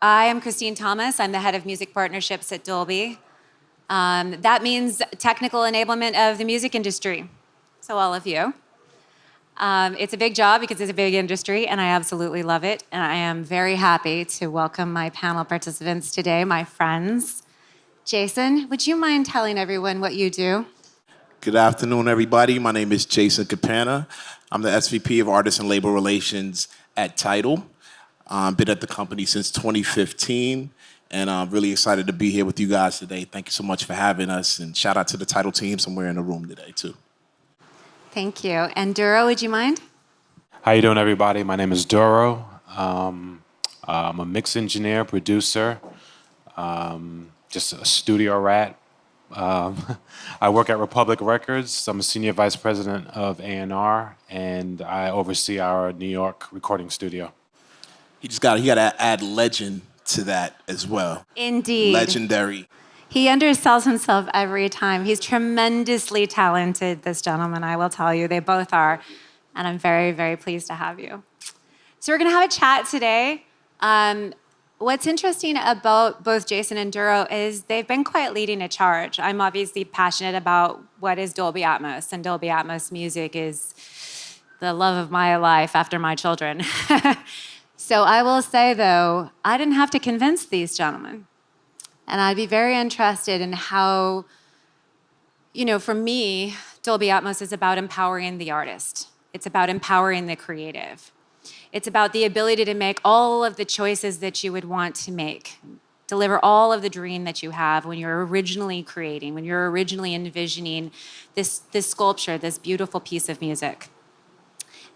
I am Christine Thomas. I'm the head of music partnerships at Dolby. That means technical enablement of the music industry. So all of you. It's a big job because it's a big industry, and I absolutely love it. And I am very happy to welcome my panel participants today, my friends. Jason, would you mind telling everyone what you do? Good afternoon, everybody. My name is Jason Kpana. I'm the SVP of Artist and Labor Relations at Tidal. Been at the company since 2015, and I'm really excited to be here with you guys today. Thank you so much for having us, and shout out to the Tidal team somewhere in the room today, too. Thank you. And DURO, would you mind? How you doing, everybody? My name is DURO. I'm a mix engineer, producer, just a studio rat. I work at Republic Records. I'm a senior vice president of A&R, and I oversee our New York recording studio. He got to add legend to that as well. Indeed. Legendary. He undersells himself every time. He's tremendously talented, this gentleman, I will tell you. They both are. And I'm very, very pleased to have you. So we're going to have a chat today. What's interesting about both Jason and DURO is they've been quite leading a charge. I'm obviously passionate about what is Dolby Atmos, and Dolby Atmos music is the love of my life after my children. So I will say, though, I didn't have to convince these gentlemen. And I'd be very interested in how, for me, Dolby Atmos is about empowering the artist. It's about empowering the creative. It's about the ability to make all of the choices that you would want to make, deliver all of the dream that you have when you're originally creating, when you're originally envisioning this sculpture, this beautiful piece of music.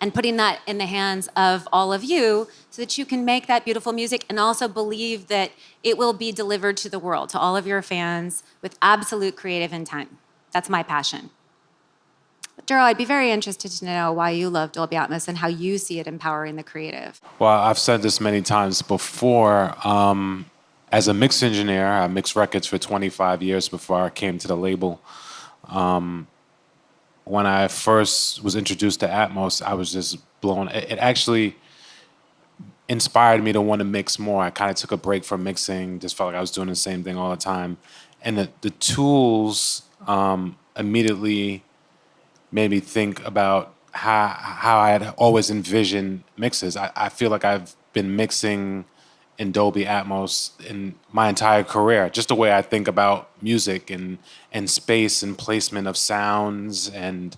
And putting that in the hands of all of you so that you can make that beautiful music and also believe that it will be delivered to the world, to all of your fans, with absolute creative intent. That's my passion. But DURO, I'd be very interested to know why you love Dolby Atmos and how you see it empowering the creative. Well, I've said this many times before. As a mix engineer, I mixed records for 25 years before I came to the label. When I first was introduced to Atmos, I was just blown. It actually inspired me to want to mix more. I kind of took a break from mixing, just felt like I was doing the same thing all the time. And the tools immediately made me think about how I had always envisioned mixes. I feel like I've been mixing in Dolby Atmos in my entire career, just the way I think about music and space and placement of sounds and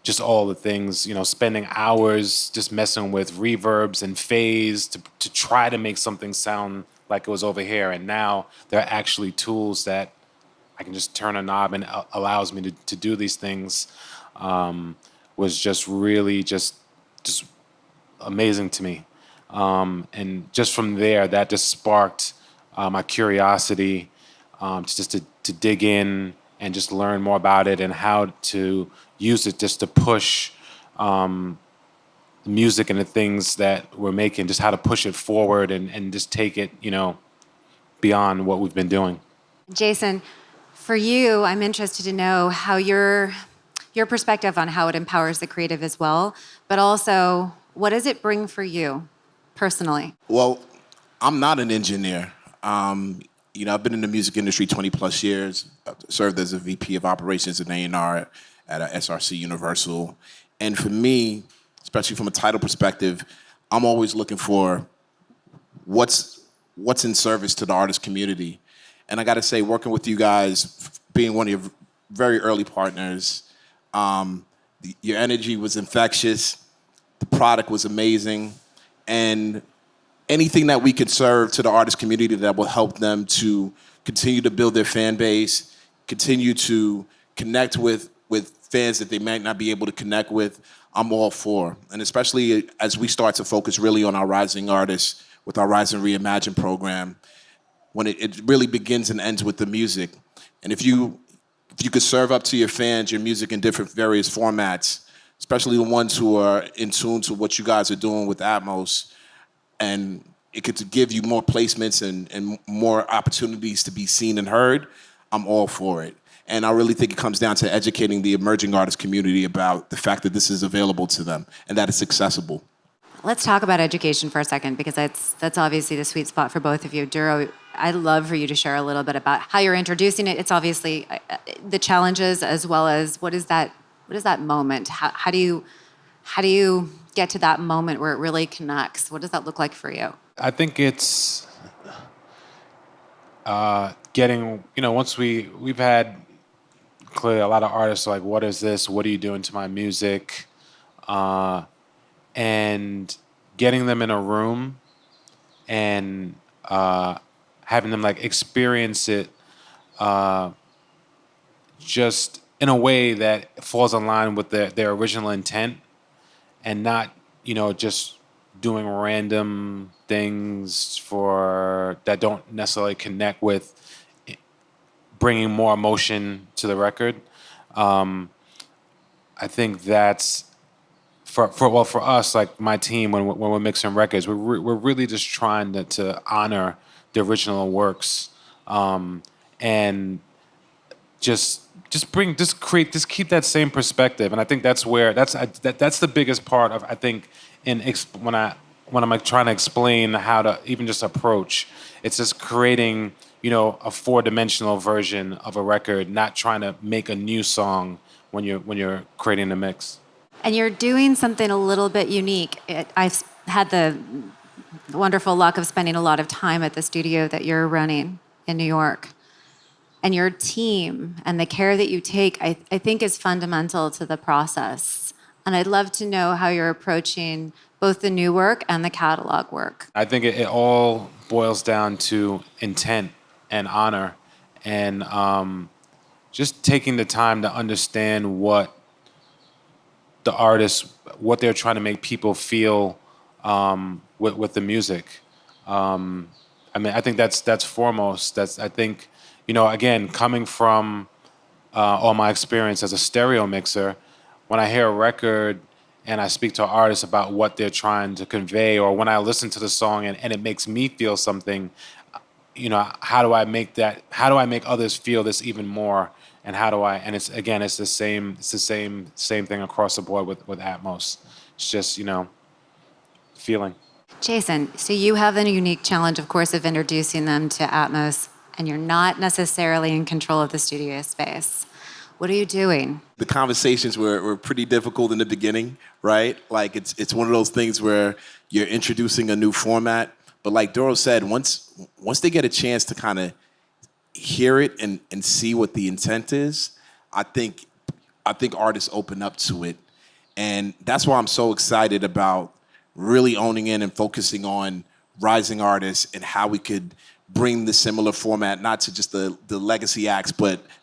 just all the things, spending hours just messing with reverbs and phase to try to make something sound like it was over here. And now there are actually tools that I can just turn a knob and allows me to do these things. Was just really just amazing to me. And just from there, that just sparked my curiosity to dig in and just learn more about it and how to use it just to push the music and the things that we're making, just how to push it forward and just take it, beyond what we've been doing. Jason, for you, I'm interested to know how your perspective on how it empowers the creative as well, but also what does it bring for you personally? Well, I'm not an engineer. I've been in the music industry 20 plus years. I've served as a VP of operations and A&R at SRC Universal. And for me, especially from a Tidal perspective, I'm always looking for what's in service to the artist community. And I got to say, working with you guys, being one of your very early partners, your energy was infectious. The product was amazing. And anything that we could serve to the artist community that will help them to continue to build their fan base, continue to connect with fans that they might not be able to connect with, I'm all for. And especially as we start to focus really on our rising artists with our Rise and Reimagine program, when it really begins and ends with the music. And if you could serve up to your fans your music in different various formats, especially the ones who are in tune to what you guys are doing with Atmos, and it could give you more placements and more opportunities to be seen and heard, I'm all for it. And I really think it comes down to educating the emerging artist community about the fact that this is available to them and that it's accessible. Let's talk about education for a second, because that's obviously the sweet spot for both of you. DURO, I'd love for you to share a little bit about how you're introducing it. It's obviously the challenges, as well as what is that moment? How do you get to that moment where it really connects? What does that look like for you? I think it's getting, once we've had clearly a lot of artists like, what is this? What are you doing to my music? And getting them in a room and having them like experience it just in a way that falls in line with their original intent, and not, just doing random things that don't necessarily connect with bringing more emotion to the record. I think that's for us, like my team, when we're mixing records, we're really just trying to honor the original works, and just keep that same perspective. And I think that's the biggest part of, I think, when I'm like trying to explain how to even just approach. It's just creating, a 4-dimensional version of a record, not trying to make a new song when you're creating a mix. And you're doing something a little bit unique. I've had the wonderful luck of spending a lot of time at the studio that you're running in New York. And your team and the care that you take, I think, is fundamental to the process. And I'd love to know how you're approaching both the new work and the catalog work. I think it all boils down to intent and honor, and just taking the time to understand what the artists, what they're trying to make people feel with the music. I think that's foremost. I think, again, coming from all my experience as a stereo mixer, when I hear a record and I speak to artists about what they're trying to convey, or when I listen to the song and it makes me feel something, how do I make others feel this even more? And it's the same thing across the board with Atmos. It's just, feeling. Jason, so you have a unique challenge, of course, of introducing them to Atmos, and you're not necessarily in control of the studio space. What are you doing? The conversations were pretty difficult in the beginning, right? Like it's one of those things where you're introducing a new format, but like DURO said, once they get a chance to kind of hear it and see what the intent is, I think artists open up to it. And that's why I'm so excited about really owning in and focusing on rising artists and how we could bring the similar format, not to just the legacy acts,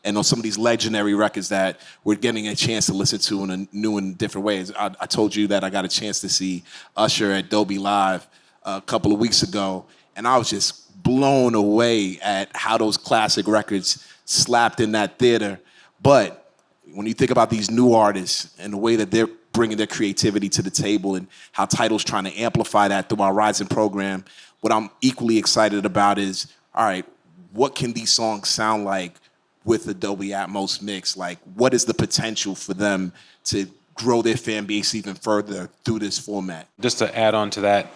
and on some of these legendary records that we're getting a chance to listen to in a new and different ways. I told you that I got a chance to see Usher at Dolby Live a couple of weeks ago, and I was just blown away at how those classic records slapped in that theater. But when you think about these new artists and the way that they're bringing their creativity to the table and how Tidal's trying to amplify that through our Rising program, what I'm equally excited about is, all right, what can these songs sound like with the Dolby Atmos mix? Like, what is the potential for them to grow their fan base even further through this format? Just to add on to that,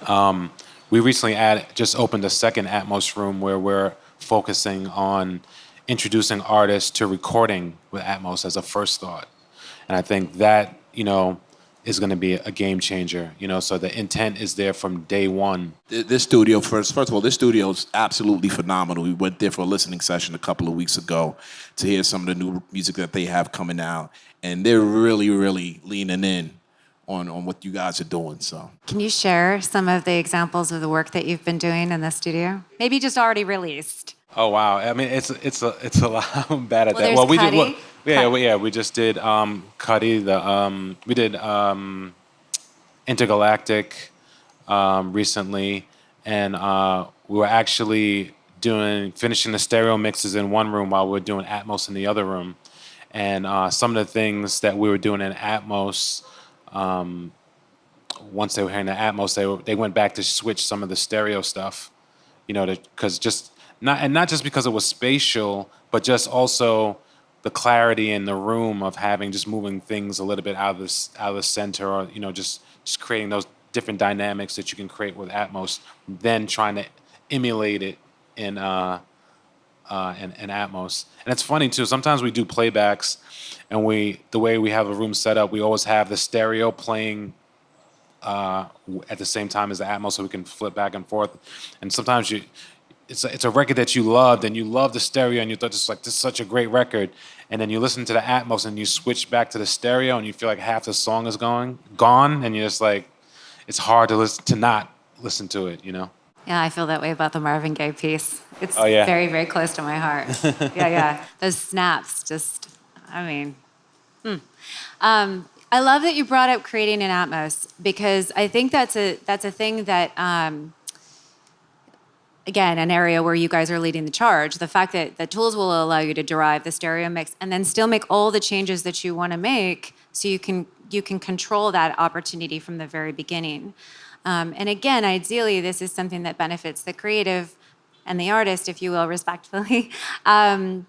we recently just opened a second Atmos room where we're focusing on introducing artists to recording with Atmos as a first thought. And I think that, is going to be a game changer, so the intent is there from day one. This studio, first of all, this studio is absolutely phenomenal. We went there for a listening session a couple of weeks ago to hear some of the new music that they have coming out. And they're really, really leaning in on what you guys are doing. So, can you share some of the examples of the work that you've been doing in the studio? Maybe just already released. Oh wow! I mean, it's a lot. I'm bad at that. Well, we did. We just did Cuddy. We did Intergalactic recently, and we were actually finishing the stereo mixes in one room while we were doing Atmos in the other room. And some of the things that we were doing in Atmos, once they were hearing the Atmos, they went back to switch some of the stereo stuff, because not just because it was spatial, but just also the clarity in the room of having just moving things a little bit out of the center, or just creating different dynamics that you can create with Atmos, then trying to emulate it in Atmos. And it's funny too. Sometimes we do playbacks, and the way we have a room set up, we always have the stereo playing at the same time as the Atmos, so we can flip back and forth. And sometimes it's a record that you loved, and you love the stereo, and you thought this is such a great record, and then you listen to the Atmos, and you switch back to the stereo, and you feel like half the song is gone, and you're just like, it's hard to not listen to it, you know. Yeah, I feel that way about the Marvin Gaye piece. It's Oh, yeah. very, very close to my heart. Yeah. Those snaps, just, I mean. I love that you brought up creating an Atmos, because I think that's a thing that, again, an area where you guys are leading the charge. The fact that the tools will allow you to derive the stereo mix and then still make all the changes that you want to make, so you can control that opportunity from the very beginning. And again, ideally, this is something that benefits the creative and the artist, if you will, respectfully, from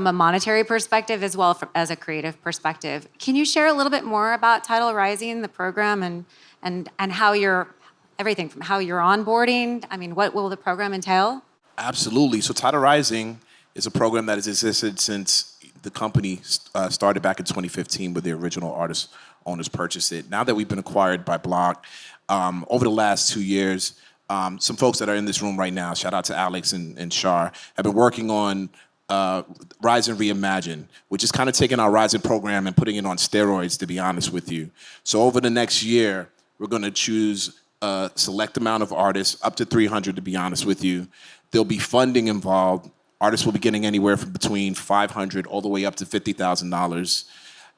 a monetary perspective as well as a creative perspective. Can you share a little bit more about Tidal Rising, the program, and how everything from how you're onboarding? I mean, what will the program entail? Absolutely. So Tidal Rising is a program that has existed since the company started back in 2015, with the original owners purchased it. Now that we've been acquired by Block, over the last 2 years, some folks that are in this room right now, shout out to Alex and Shar, have been working on Rising Reimagine, which is kind of taking our Rising program and putting it on steroids, to be honest with you. So over the next year, we're going to choose a select amount of artists, up to 300, to be honest with you. There'll be funding involved. Artists will be getting anywhere from between $500 all the way up to $50,000.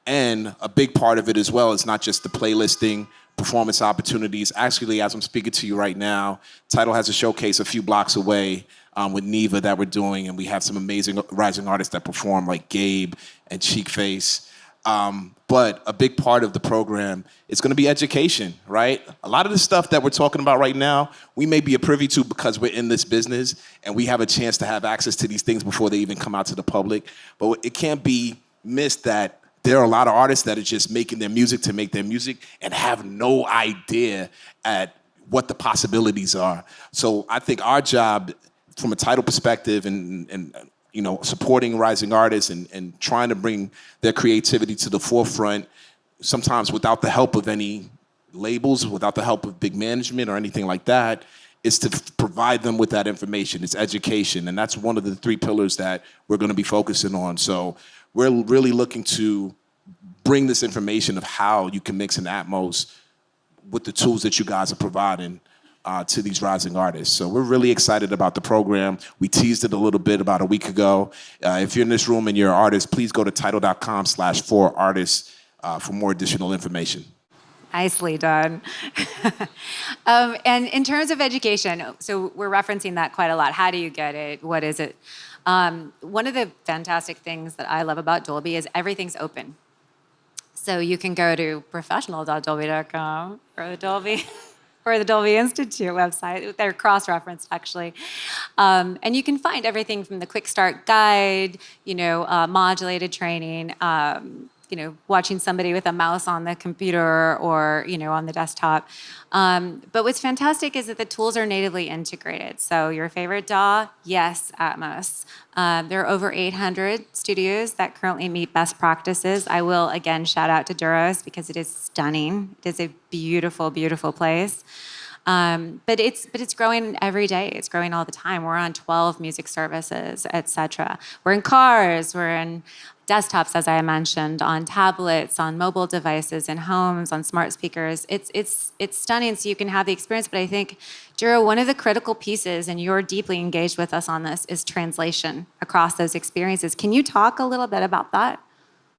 And a big part of it as well is not just the playlisting, performance opportunities. Actually, as I'm speaking to you right now, Tidal has a showcase a few blocks away with Neva that we're doing, and we have some amazing rising artists that perform, like Gabe and Cheekface. But a big part of the program is going to be education, right? A lot of the stuff that we're talking about right now, we may be a privy to because we're in this business and we have a chance to have access to these things before they even come out to the public. But it can't be missed that there are a lot of artists that are just making their music to make their music and have no idea at what the possibilities are. So I think our job from a Tidal perspective and supporting rising artists and trying to bring their creativity to the forefront, sometimes without the help of any labels, without the help of big management or anything like that, is to provide them with that information. It's education, and that's one of the 3 pillars that we're going to be focusing on. So we're really looking to bring this information of how you can mix an Atmos with the tools that you guys are providing to these rising artists. So we're really excited about the program. We teased it a little bit about a week ago. If you're in this room and you're an artist, please go to tidal.com/4artists for more additional information. Nicely done. And in terms of education, so we're referencing that quite a lot. How do you get it? What is it? One of the fantastic things that I love about Dolby is everything's open. So you can go to professional.dolby.com or the Dolby Institute website. They're cross-referenced, actually. And you can find everything from the quick start guide, modulated training, watching somebody with a mouse on the computer or, on the desktop. But what's fantastic is that the tools are natively integrated. So your favorite DAW, yes, Atmos. There are over 800 studios that currently meet best practices. I will, again, shout out to DURO because it is stunning. It is a beautiful, beautiful place. But it's growing every day. It's growing all the time. We're on 12 music services, etc. We're in cars. We're in desktops, as I mentioned, on tablets, on mobile devices, in homes, on smart speakers. It's stunning, so you can have the experience. But I think, DURO, one of the critical pieces, and you're deeply engaged with us on this, is translation across those experiences. Can you talk a little bit about that?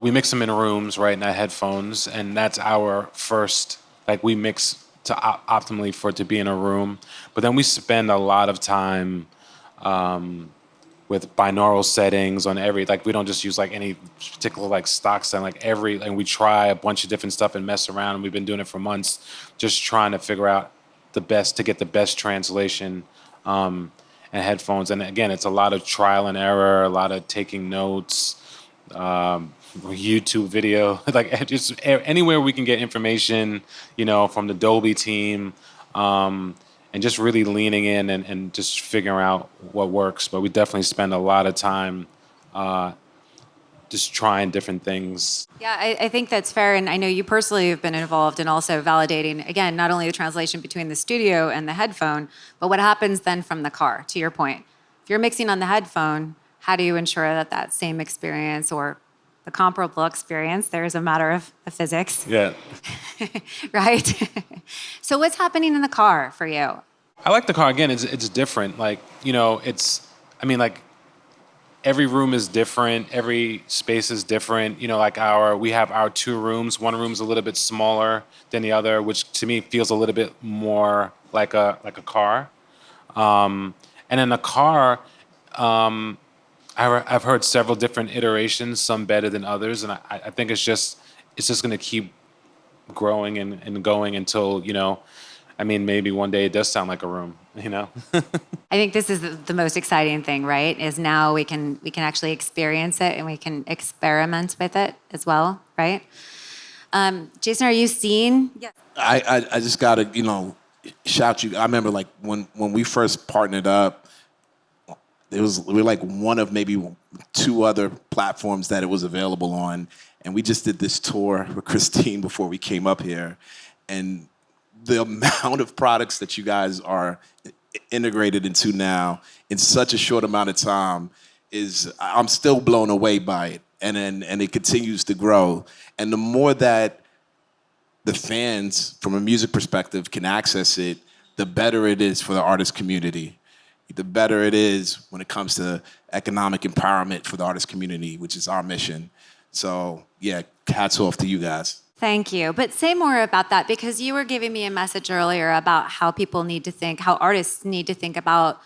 We mix them in rooms, right, in our headphones, and that's our first, we mix to optimally for it to be in a room. But then we spend a lot of time with binaural settings on we don't just use any particular stock setting, and we try a bunch of different stuff and mess around, and we've been doing it for months, just trying to figure out to get the best translation and headphones. And again, it's a lot of trial and error, a lot of taking notes, YouTube video, like just anywhere we can get information, from the Dolby team, and just really leaning in and just figuring out what works. But we definitely spend a lot of time just trying different things. Yeah, I think that's fair. And I know you personally have been involved in also validating, again, not only the translation between the studio and the headphone, but what happens then from the car, to your point. If you're mixing on the headphone, how do you ensure that that same experience or the comparable experience, there is a matter of physics, Yeah. right? So what's happening in the car for you? I like the car. Again, it's different. Like, like every room is different. Every space is different. We have our 2 rooms. One room's a little bit smaller than the other, which to me feels a little bit more like a car. And in the car, I've heard several different iterations, some better than others, and I think it's just going to keep growing and going until maybe one day it does sound like a room. I think this is the most exciting thing, right? Is now we can actually experience it and we can experiment with it as well, right? Jason, are you seeing? Yes. I just gotta shout you. I remember like when we first partnered up, we were like one of maybe 2 other platforms that it was available on, and we just did this tour with Christine before we came up here, and the amount of products that you guys are integrated into now in such a short amount of time I'm still blown away by it, and it continues to grow, and the more that the fans from a music perspective can access it, the better it is for the artist community. The better it is when it comes to economic empowerment for the artist community, which is our mission. So yeah, hats off to you guys. Thank you. But say more about that, because you were giving me a message earlier about how people need to think, how artists need to think about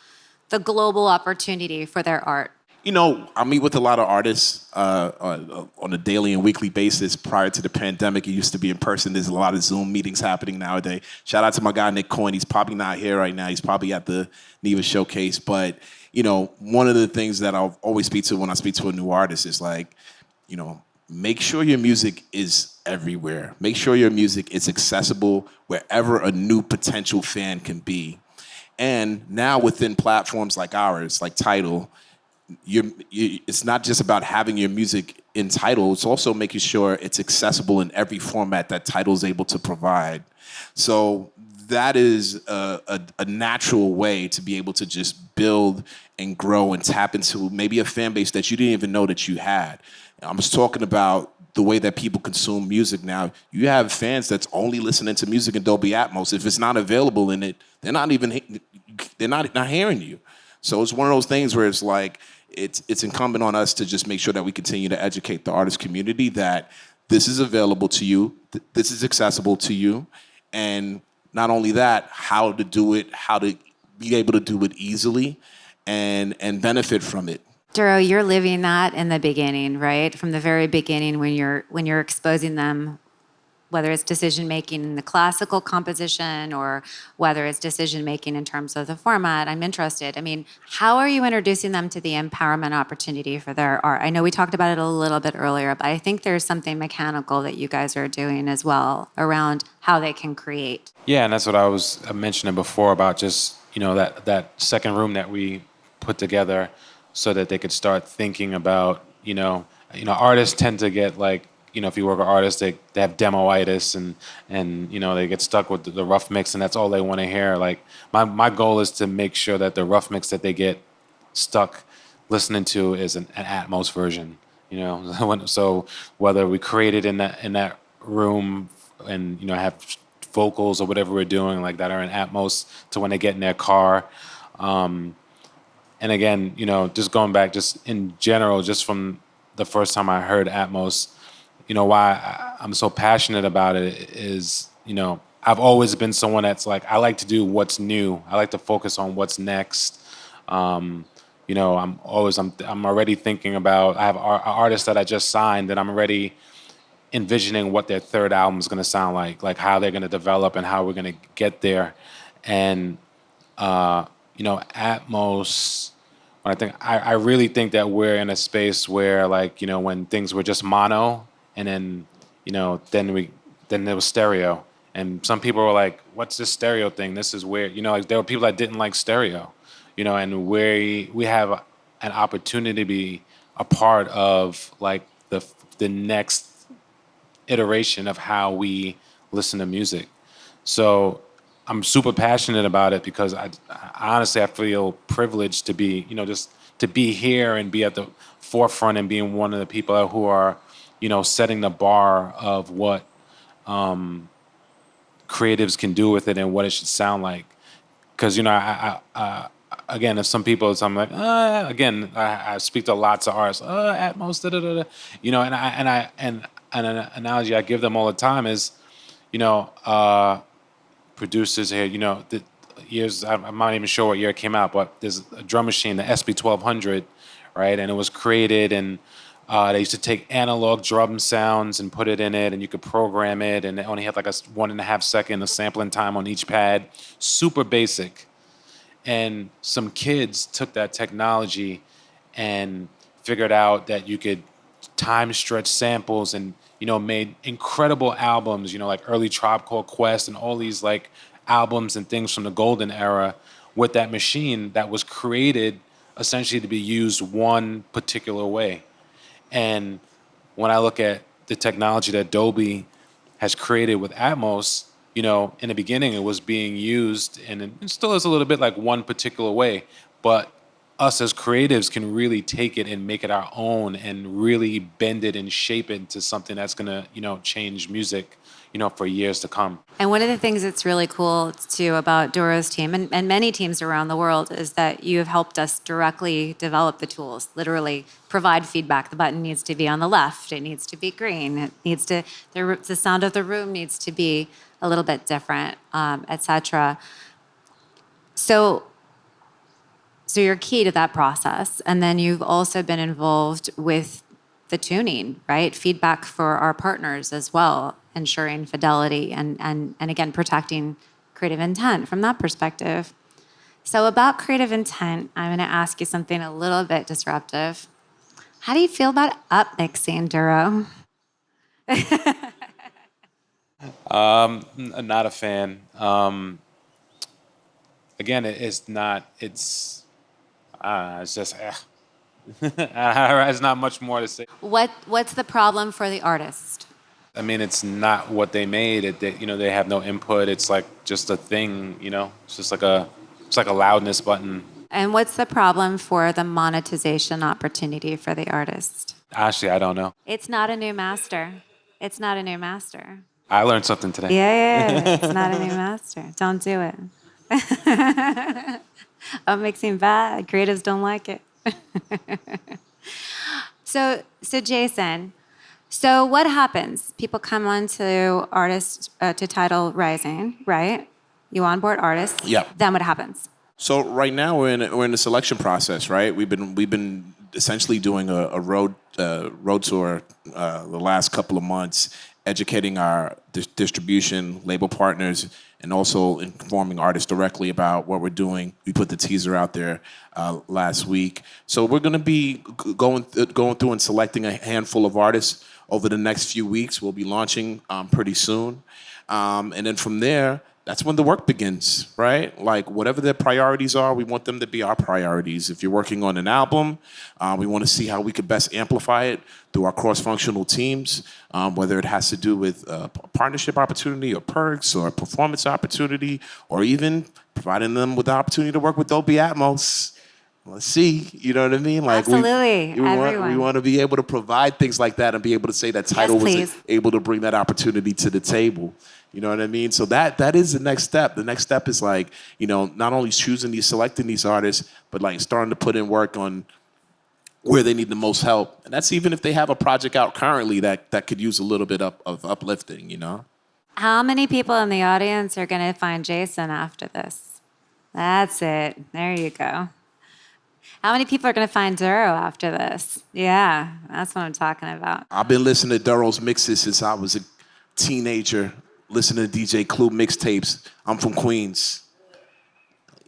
the global opportunity for their art. I meet with a lot of artists on a daily and weekly basis. Prior to the pandemic, it used to be in person. There's a lot of Zoom meetings happening nowadays. Shout out to my guy, Nick Coyne. He's probably not here right now. He's probably at the NEVA showcase. But, one of the things that I'll always speak to when I speak to a new artist is like, make sure your music is everywhere. Make sure your music is accessible wherever a new potential fan can be. And now within platforms like ours, like Tidal, it's not just about having your music in Tidal, it's also making sure it's accessible in every format that Tidal is able to provide. So that is a natural way to be able to just build and grow and tap into maybe a fan base that you didn't even know that you had. I'm just talking about the way that people consume music now. You have fans that's only listening to music in Dolby Atmos. If it's not available in it, they're not hearing you. So it's one of those things where it's like, it's incumbent on us to just make sure that we continue to educate the artist community that this is available to you, this is accessible to you, and not only that, how to do it, how to be able to do it easily and benefit from it. DURO, you're living that in the beginning, right? From the very beginning when you're exposing them, whether it's decision making in the classical composition or whether it's decision making in terms of the format. I'm interested. I mean, how are you introducing them to the empowerment opportunity for their art? I know we talked about it a little bit earlier, but I think there's something mechanical that you guys are doing as well around how they can create. Yeah, and that's what I was mentioning before about just, that second room that we put together so that they could start thinking about, artists tend to get like, if you work with artists, they have demo-itis and they get stuck with the rough mix and that's all they want to hear. Like my goal is to make sure that the rough mix that they get stuck listening to is an Atmos version. So whether we create it in that room and have vocals or whatever we're doing like that are in Atmos to when they get in their car. And again, just going back, just in general, just from the first time I heard Atmos. Why I'm so passionate about it is, I've always been someone that's like, I like to do what's new. I like to focus on what's next. I'm already thinking about, I have an artist that I just signed that I'm already envisioning what their third album is going to sound like how they're going to develop and how we're going to get there. And, Atmos I really think that we're in a space where, like, you know, when things were just mono, and then, you know, then there was stereo, and some people were like, "What's this stereo thing? This is weird." You know, like there were people that didn't like stereo, you know, and we have an opportunity to be a part of like the next iteration of how we listen to music. So I'm super passionate about it because I honestly I feel privileged to be, you know, just to be here and be at the forefront and being one of the people who are, you know, setting the bar of what creatives can do with it and what it should sound like. Because, you know, again, if some people, I'm like, again, I speak to lots of artists, Atmos, da da da, da. You know, and an analogy I give them all the time is, you know, producers here, you know, the years, I'm not even sure what year it came out, but there's a drum machine, the SB1200, right? And it was created, and they used to take analog drum sounds and put it in it, and you could program it, and it only had like a 1.5 second of sampling time on each pad. Super basic. And some kids took that technology and figured out that you could time stretch samples and, you know, made incredible albums, you know, like early Tribe Called Quest and all these like albums and things from the golden era with that machine that was created essentially to be used one particular way. And when I look at the technology that Dolby has created with Atmos, you know, in the beginning it was being used, and it still is a little bit like one particular way, but us as creatives can really take it and make it our own and really bend it and shape it into something that's gonna, you know, change music, you know, for years to come. And one of the things that's really cool too about DURO's team and many teams around the world is that you have helped us directly develop the tools, literally provide feedback. The button needs to be on the left, it needs to be green, it needs to, the sound of the room needs to be a little bit different, etc. So you're key to that process. And then you've also been involved with the tuning, right? Feedback for our partners as well, ensuring fidelity and again, protecting creative intent from that perspective. So about creative intent, I'm gonna ask you something a little bit disruptive. How do you feel about upmixing, DURO? Not a fan. Again, it's not, it's just, there's not much more to say. What's the problem for the artist? I mean, it's not what they made. You know, they have no input. It's like just a thing, you know? It's just like it's like a loudness button. And what's the problem for the monetization opportunity for the artist? Actually, I don't know. It's not a new master. It's not a new master. I learned something today. Yeah. It's not a new master. Don't do it. I'm mixing bad. Creatives don't like it. So Jason, so what happens? People come on to artists to Tidal Rising, right? You onboard artists. Yeah. Then what happens? So right now we're in the selection process, right? We've been essentially doing a road tour the last couple of months, educating our distribution label partners and also informing artists directly about what we're doing. We put the teaser out there last week, so we're going to be going through and selecting a handful of artists over the next few weeks. We'll be launching pretty soon, and then from there, that's when the work begins, right? Like whatever their priorities are, we want them to be our priorities. If you're working on an album, we want to see how we could best amplify it through our cross-functional teams, whether it has to do with a partnership opportunity or perks or a performance opportunity, or even providing them with the opportunity to work with Dolby Atmos. Let's see, you know what I mean? Like Absolutely, we want to be able to provide things like that and be able to say that Tidal was able to bring that opportunity to the table. You know what I mean? So that is the next step. The next step is like, you know, not only selecting these artists, but like starting to put in work on where they need the most help. And that's even if they have a project out currently that could use a little bit of uplifting, you know? How many people in the audience are going to find Jason after this? That's it. There you go. How many people are going to find DURO after this? Yeah, that's what I'm talking about. I've been listening to DURO's mixes since I was a teenager, listening to DJ Clue mixtapes. I'm from Queens.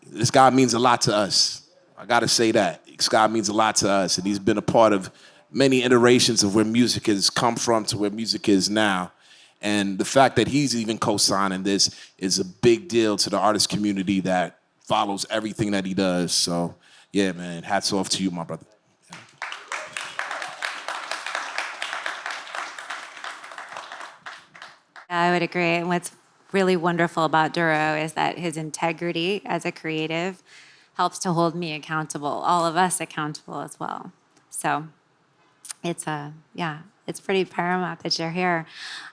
This guy means a lot to us. I gotta say that. Scott means a lot to us, and he's been a part of many iterations of where music has come from to where music is now. And the fact that he's even co-signing this is a big deal to the artist community that follows everything that he does. So, yeah, man, hats off to you, my brother. I would agree. And what's really wonderful about DURO is that his integrity as a creative helps to hold me accountable, all of us accountable as well. So it's it's pretty paramount that you're here.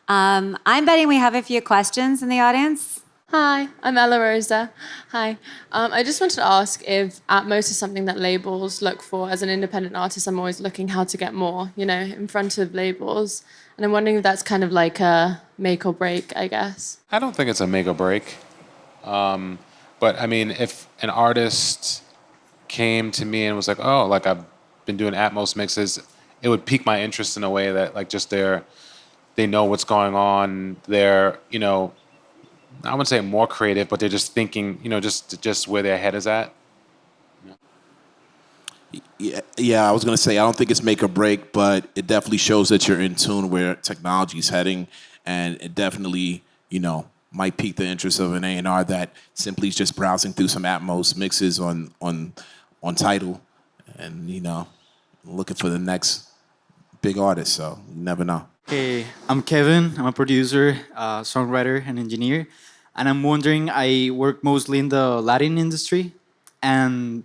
I'm betting we have a few questions in the audience. Hi, I'm Ella Rosa. Hi. I just wanted to ask if Atmos is something that labels look for. As an independent artist, I'm always looking how to get more, in front of labels. And I'm wondering if that's kind of like a make or break, I guess. I don't think it's a make or break. But I mean, if an artist came to me and was like, oh, like I've been doing Atmos mixes, it would pique my interest in a way that like just they know what's going on. They're, I wouldn't say more creative, but they're just thinking, just where their head is at. Yeah, I was going to say, I don't think it's make or break, but it definitely shows that you're in tune where technology is heading, and it definitely, might pique the interest of an A&R that simply is just browsing through some Atmos mixes on Tidal and, looking for the next big artist, so you never know. Hey, I'm Kevin. I'm a producer, songwriter, and engineer. And I'm wondering, I work mostly in the Latin industry. And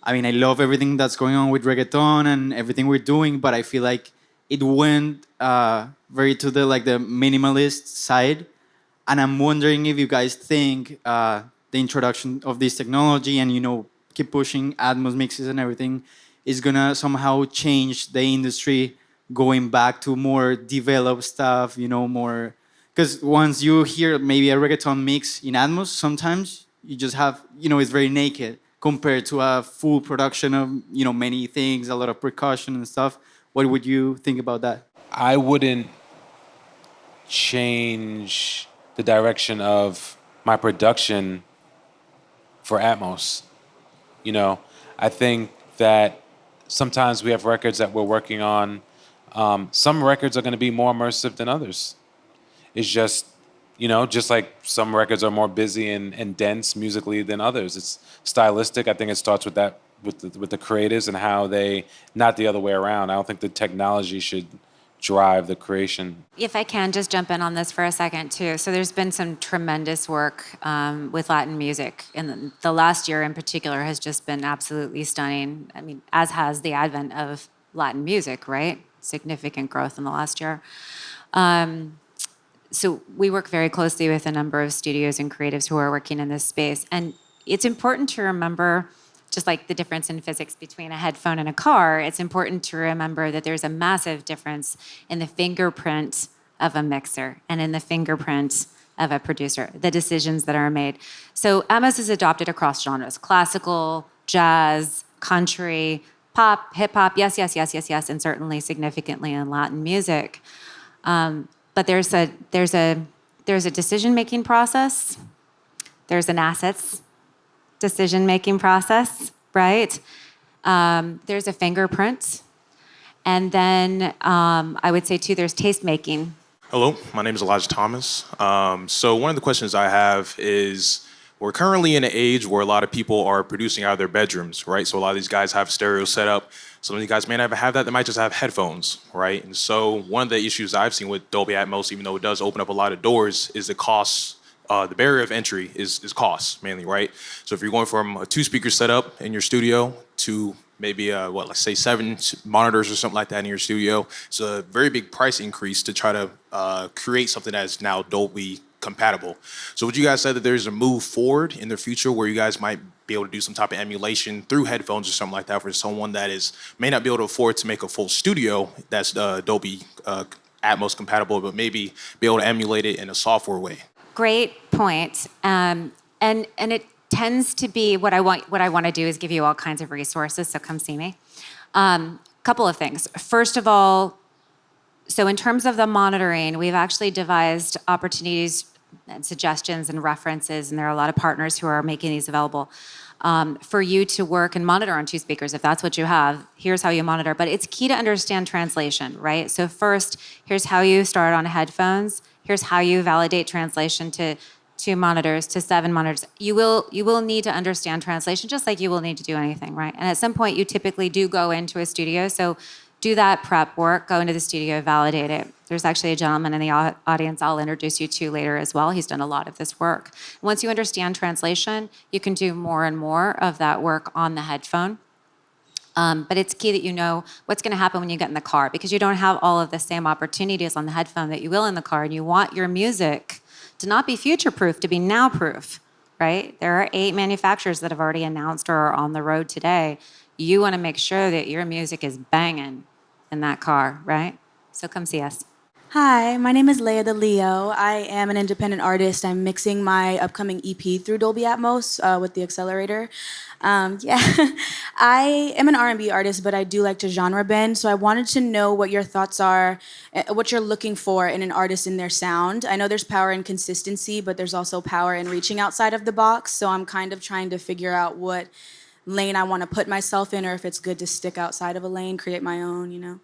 I mean, I love everything that's going on with reggaeton and everything we're doing, but I feel like it went very to the minimalist side. And I'm wondering if you guys think the introduction of this technology and, keep pushing Atmos mixes and everything is gonna somehow change the industry going back to more developed stuff, more... Because once you hear maybe a reggaeton mix in Atmos, sometimes you just have, it's very naked compared to a full production of, many things, a lot of percussion and stuff. What would you think about that? I wouldn't change the direction of my production for Atmos. I think that sometimes we have records that we're working on. Some records are going to be more immersive than others. It's just, just like some records are more busy and dense musically than others. It's stylistic. I think it starts with that, with the creatives and how they, not the other way around. I don't think the technology should drive the creation. If I can just jump in on this for a second too. So there's been some tremendous work with Latin music, and the last year in particular has just been absolutely stunning. I mean, as has the advent of Latin music, right? Significant growth in the last year. So we work very closely with a number of studios and creatives who are working in this space. And it's important to remember, just like the difference in physics between a headphone and a car, it's important to remember that there's a massive difference in the fingerprint of a mixer and in the fingerprint of a producer, the decisions that are made. So Atmos is adopted across genres: classical, jazz, country, pop, hip hop, yes, and certainly significantly in Latin music. But there's a decision-making process. There's an assets decision-making process, right? There's a fingerprint. And then I would say, too, there's taste-making. Hello, my name is Elijah Thomas. So one of the questions I have is, we're currently in an age where a lot of people are producing out of their bedrooms, right? So a lot of these guys have stereo set up. Some of you guys may not have that. They might just have headphones, right? And so one of the issues I've seen with Dolby Atmos, even though it does open up a lot of doors, is the cost. The barrier of entry is cost mainly, right? So if you're going from a 2-speaker setup in your studio to maybe let's say 7 monitors or something like that in your studio, it's a very big price increase to try to create something that is now Dolby compatible. So would you guys say that there's a move forward in the future where you guys might be able to do some type of emulation through headphones or something like that for someone that may not be able to afford to make a full studio that's Dolby Atmos compatible, but maybe be able to emulate it in a software way? Great point. And it tends to be what I want to do is give you all kinds of resources, so come see me. Couple of things. First of all, so in terms of the monitoring, we've actually devised opportunities and suggestions and references, and there are a lot of partners who are making these available for you to work and monitor on 2 speakers. If that's what you have, here's how you monitor. But it's key to understand translation, right? So first, here's how you start on headphones. Here's how you validate translation to 2 monitors, to 7 monitors. You will need to understand translation just like you will need to do anything, right? And at some point, you typically do go into a studio. So do that prep work, go into the studio, validate it. There's actually a gentleman in the audience I'll introduce you to later as well. He's done a lot of this work. Once you understand translation, you can do more and more of that work on the headphone. But it's key that you know what's going to happen when you get in the car, because you don't have all of the same opportunities on the headphone that you will in the car, and you want your music to not be future-proof, to be now-proof, right? There are 8 manufacturers that have already announced or are on the road today. You want to make sure that your music is banging in that car, right? So come see us. Hi, my name is Leia the Leo. I am an independent artist. I'm mixing my upcoming EP through Dolby Atmos with the accelerator. I am an R&B artist, but I do like to genre bend. So I wanted to know what your thoughts are, what you're looking for in an artist in their sound. I know there's power in consistency, but there's also power in reaching outside of the box. So I'm kind of trying to figure out what lane I want to put myself in, or if it's good to stick outside of a lane, create my own, you know?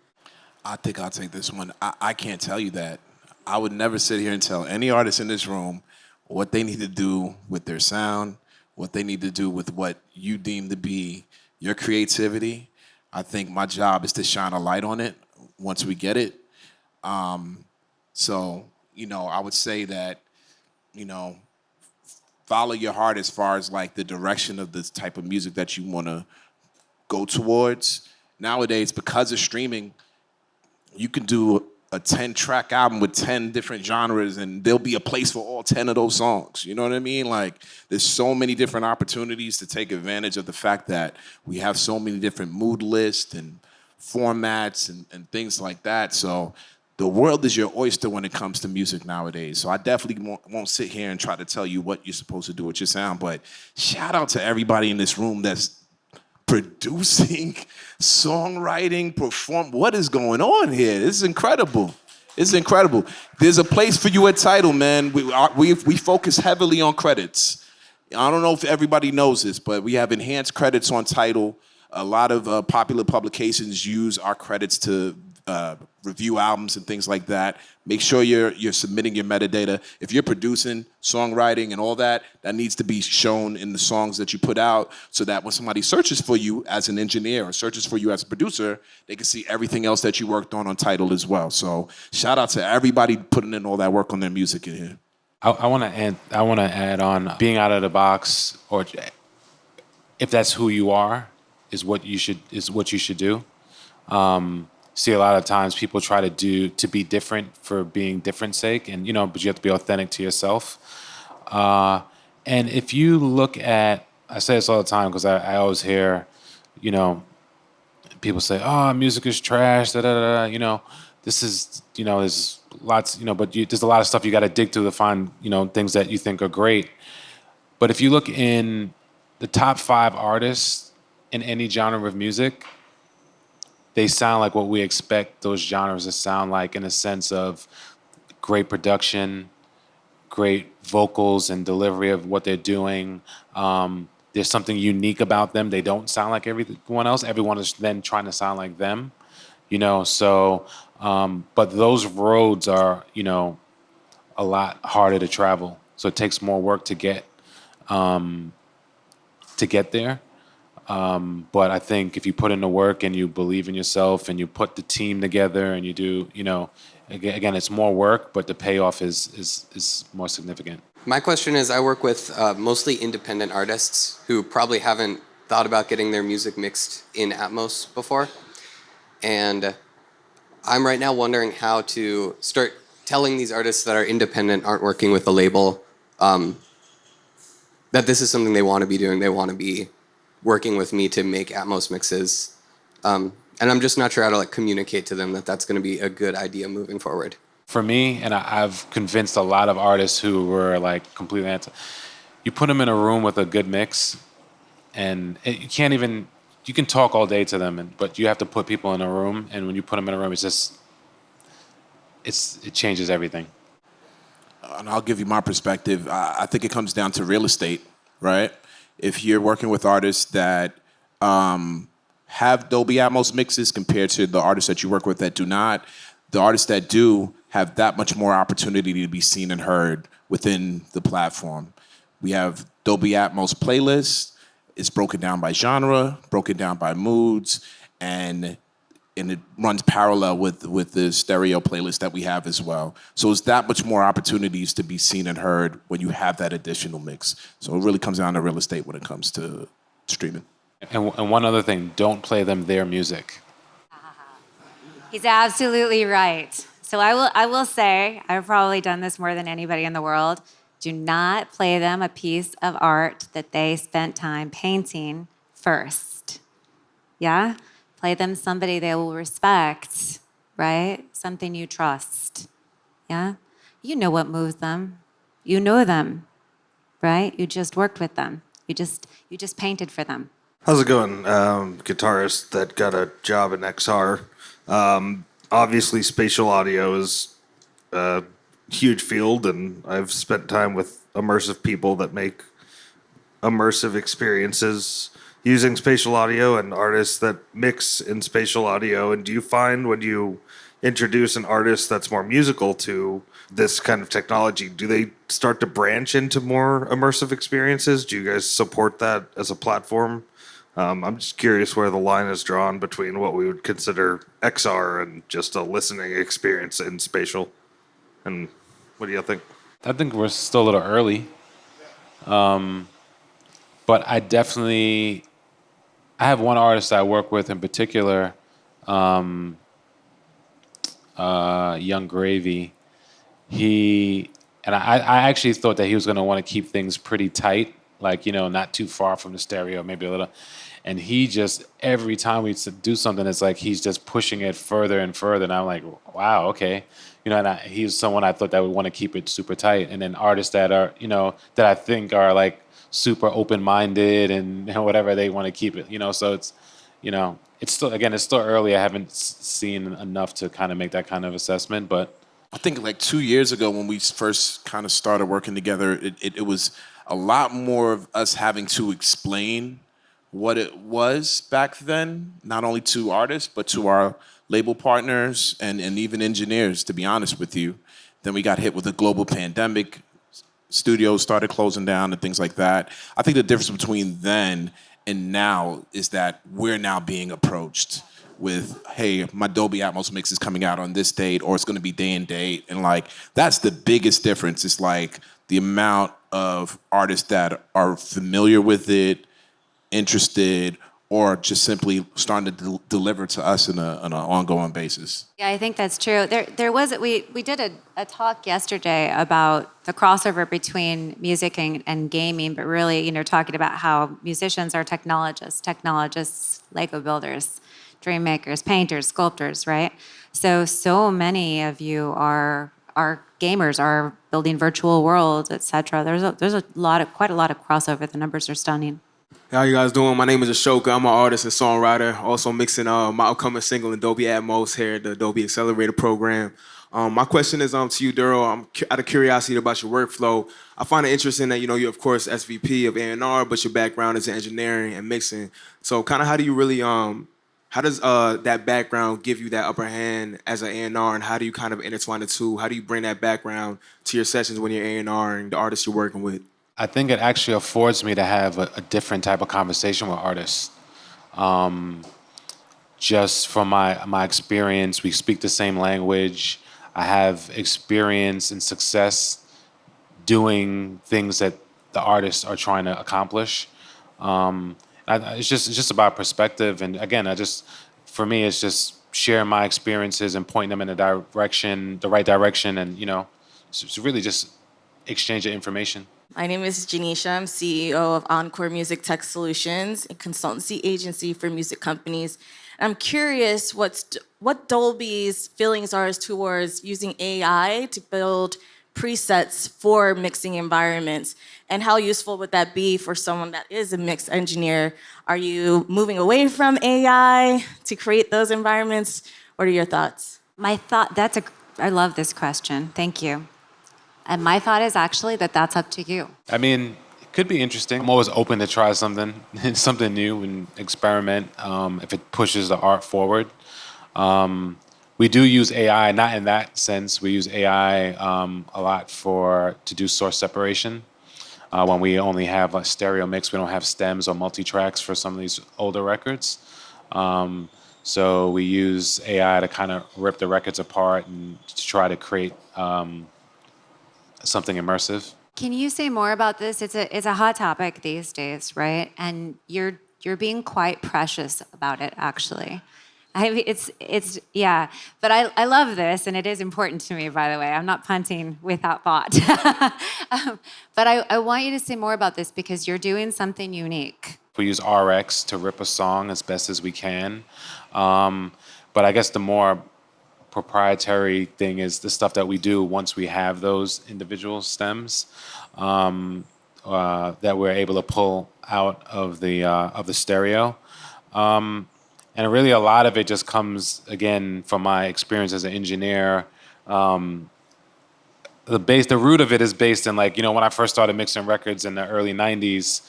I think I'll take this one. I can't tell you that. I would never sit here and tell any artist in this room what they need to do with their sound, what they need to do with what you deem to be your creativity. I think my job is to shine a light on it once we get it. So, I would say that, follow your heart as far as like the direction of this type of music that you want to go towards. Nowadays, because of streaming, you can do a 10-track album with 10 different genres, and there'll be a place for all 10 of those songs. You know what I mean? Like, there's so many different opportunities to take advantage of the fact that we have so many different mood lists and formats and things like that. So the world is your oyster when it comes to music nowadays. So I definitely won't sit here and try to tell you what you're supposed to do with your sound, but shout out to everybody in this room that's producing, songwriting, what is going on here? This is incredible. It's incredible. There's a place for you at Tidal, man. We focus heavily on credits. I don't know if everybody knows this, but we have enhanced credits on Tidal. A lot of popular publications use our credits to review albums and things like that. Make sure you're submitting your metadata. If you're producing, songwriting, and all that, that needs to be shown in the songs that you put out, so that when somebody searches for you as an engineer or searches for you as a producer, they can see everything else that you worked on Tidal as well. So shout out to everybody putting in all that work on their music in here. I want to add on being out of the box, or if that's who you are, is what you should do. See, a lot of times people try to be different for being different's sake, and but you have to be authentic to yourself. And if you look at, I say this all the time because I always hear, people say, "Oh, music is trash." Da da da. This is, there's lots, but there's a lot of stuff you got to dig through to find, things that you think are great. But if you look in the top 5 artists in any genre of music, they sound like what we expect those genres to sound like, in a sense of great production, great vocals and delivery of what they're doing. There's something unique about them. They don't sound like everyone else. Everyone is then trying to sound like them, so, but those roads are, a lot harder to travel. So it takes more work to get there. But I think if you put in the work and you believe in yourself and you put the team together and you do, again, it's more work, but the payoff is more significant. My question is, I work with mostly independent artists who probably haven't thought about getting their music mixed in Atmos before. And I'm right now wondering how to start telling these artists that are independent, aren't working with a label, that this is something they want to be doing. They want to be working with me to make Atmos mixes. And I'm just not sure how to communicate to them that that's going to be a good idea moving forward. For me, and I've convinced a lot of artists who were completely anti, you put them in a room with a good mix, and you can talk all day to them, but you have to put people in a room, and when you put them in a room, it changes everything. and I'll give you my perspective. I think it comes down to real estate, right? If you're working with artists that have Dolby Atmos mixes compared to the artists that you work with that do not, the artists that do have that much more opportunity to be seen and heard within the platform. We have Dolby Atmos playlists. It's broken down by genre, broken down by moods, and it runs parallel with the stereo playlist that we have as well. So it's that much more opportunities to be seen and heard when you have that additional mix. So it really comes down to real estate when it comes to streaming. And one other thing, don't play them their music. He's absolutely right. So I will say, I've probably done this more than anybody in the world. Do not play them a piece of art that they spent time painting first. Yeah? Play them somebody they will respect, right? Something you trust. Yeah? You know what moves them. You know them, right? You just worked with them. You just painted for them. How's it going? Guitarist that got a job in XR. Obviously, spatial audio is a huge field, and I've spent time with immersive people that make immersive experiences using spatial audio and artists that mix in spatial audio. And do you find when you introduce an artist that's more musical to this kind of technology, do they start to branch into more immersive experiences? Do you guys support that as a platform? I'm just curious where the line is drawn between what we would consider XR and just a listening experience in spatial. And what do you think? I think we're still a little early. But I have one artist I work with in particular, Young Gravy. I actually thought that he was going to want to keep things pretty tight, like, not too far from the stereo, maybe a little. And he just, every time we do something, it's like he's just pushing it further and further. And I'm like, wow, okay. He's someone I thought that would want to keep it super tight. And then artists that are, that I think are like super open-minded and whatever, they want to keep it, so it's, it's still early. I haven't seen enough to kind of make that kind of assessment, but. I think like 2 years ago when we first kind of started working together, it was a lot more of us having to explain what it was back then, not only to artists, but to our label partners and even engineers, to be honest with you. Then we got hit with a global pandemic. Studios started closing down and things like that. I think the difference between then and now is that we're now being approached with, hey, my Dolby Atmos mix is coming out on this date, or it's going to be day and date. And like, that's the biggest difference. It's like the amount of artists that are familiar with it, interested, or just simply starting to deliver to us on an ongoing basis. Yeah, I think that's true. We did a talk yesterday about the crossover between music and gaming, but really, talking about how musicians are technologists, Lego builders, dream makers, painters, sculptors, right? So many of you are gamers, are building virtual worlds, etc. There's quite a lot of crossover. The numbers are stunning. How you guys doing? My name is Ashoka. I'm an artist and songwriter, also mixing my upcoming single in Dolby Atmos here at the Dolby Accelerator program. My question is to you, DURO. I'm out of curiosity about your workflow. I find it interesting that you're of course SVP of A&R, but your background is in engineering and mixing. So kind of how do you really how does that background give you that upper hand as an A&R, and how do you kind of intertwine the two? How do you bring that background to your sessions when you're A&R and the artists you're working with? I think it actually affords me to have a different type of conversation with artists. Just from my experience, we speak the same language. I have experience and success doing things that the artists are trying to accomplish. It's just about perspective, and again, for me, it's just sharing my experiences and pointing them in the right direction, and it's really just exchange of information. My name is Janisha. I'm CEO of Encore Music Tech Solutions, a consultancy agency for music companies. I'm curious what Dolby's feelings are towards using AI to build presets for mixing environments, and how useful would that be for someone that is a mix engineer? Are you moving away from AI to create those environments? What are your thoughts? I love this question. Thank you. And my thought is actually that that's up to you. I mean, it could be interesting. I'm always open to try something, something new and experiment if it pushes the art forward. We do use AI, not in that sense. We use AI a lot to do source separation. When we only have a stereo mix, we don't have stems or multi-tracks for some of these older records. So we use AI to kind of rip the records apart and to try to create something immersive. Can you say more about this? It's a hot topic these days, right? And you're being quite precious about it, actually. Yeah. But I love this, and it is important to me, by the way. I'm not punting without thought. But I want you to say more about this because you're doing something unique. We use RX to rip a song as best as we can. But I guess the more proprietary thing is the stuff that we do once we have those individual stems that we're able to pull out of the stereo. And really a lot of it just comes, again, from my experience as an engineer. The root of it is based in, like, when I first started mixing records in the early 90s,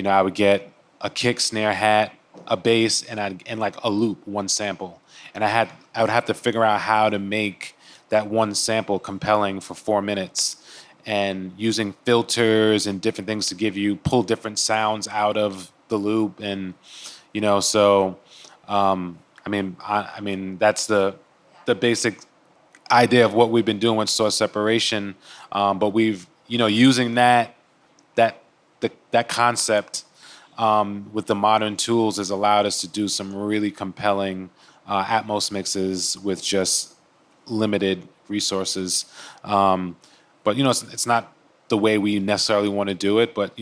I would get a kick, snare, hat, a bass, and like a loop, one sample. And I would have to figure out how to make that one sample compelling for 4 minutes, and using filters and different things to pull different sounds out of the loop. And, so, I mean, that's the basic idea of what we've been doing with source separation. But we've, using that concept with the modern tools has allowed us to do some really compelling Atmos mixes with just limited resources. But it's not the way we necessarily want to do it. But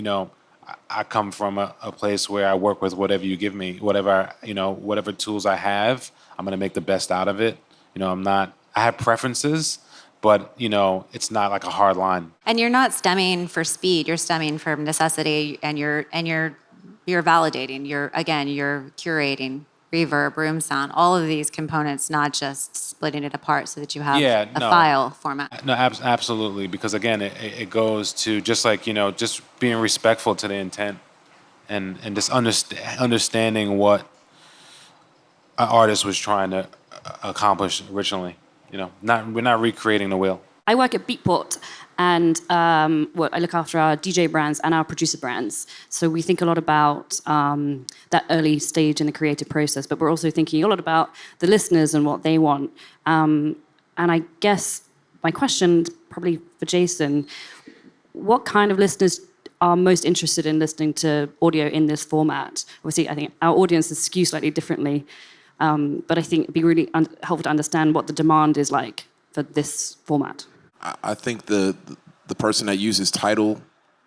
I come from a place where I work with whatever you give me, whatever tools I have, I'm gonna make the best out of it. I have preferences, but it's not like a hard line. And you're not stemming for speed, you're stemming from necessity, and you're validating, you're curating reverb, room sound, all of these components, not just splitting it apart so that you have a file format. No, absolutely, because again, it goes to just like, just being respectful to the intent and just understanding what an artist was trying to accomplish originally. We're not recreating the wheel. I work at Beatport, and I look after our DJ brands and our producer brands. So we think a lot about that early stage in the creative process, but we're also thinking a lot about the listeners and what they want. And I guess my question, probably for Jason, what kind of listeners are most interested in listening to audio in this format? Obviously, I think our audiences skew slightly differently, but I think it'd be really helpful to understand what the demand is like for this format. I think the person that uses Tidal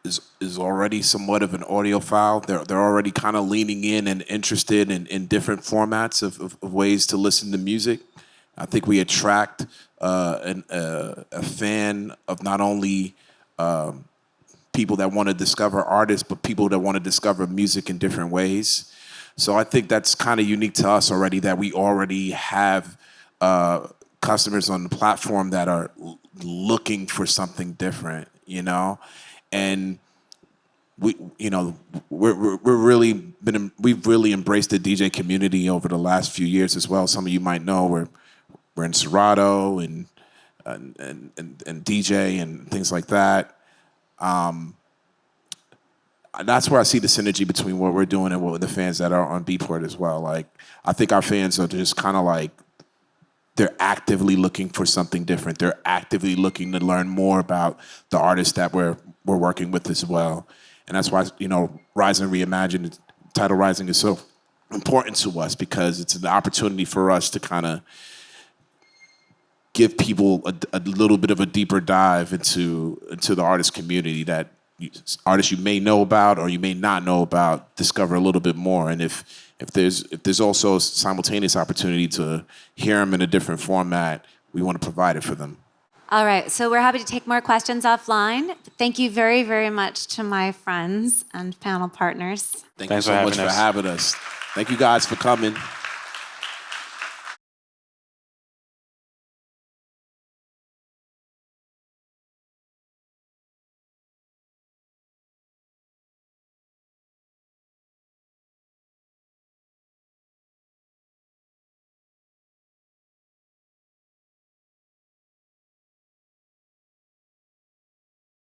is already somewhat of an audiophile. They're already kind of leaning in and interested in different formats of ways to listen to music. I think we attract a fan of not only people that want to discover artists, but people that want to discover music in different ways. So I think that's kind of unique to us already, that we already have customers on the platform that are looking for something different, and we've really embraced the DJ community over the last few years as well. Some of you might know we're in Serato and DJ and things like that. That's where I see the synergy between what we're doing and what the fans that are on Beatport as well. Like, I think our fans are just kind of like, they're actively looking for something different. They're actively looking to learn more about the artists that we're working with as well. And that's why, Rising Reimagined, Tidal Rising is so important to us, because it's an opportunity for us to kind of give people a little bit of a deeper dive into the artist community that artists you may know about or you may not know about, discover a little bit more. And if there's also a simultaneous opportunity to hear them in a different format, we want to provide it for them. All right, so we're happy to take more questions offline. Thank you very, very much to my friends and panel partners. Thanks so much for having us. Thank you guys for coming.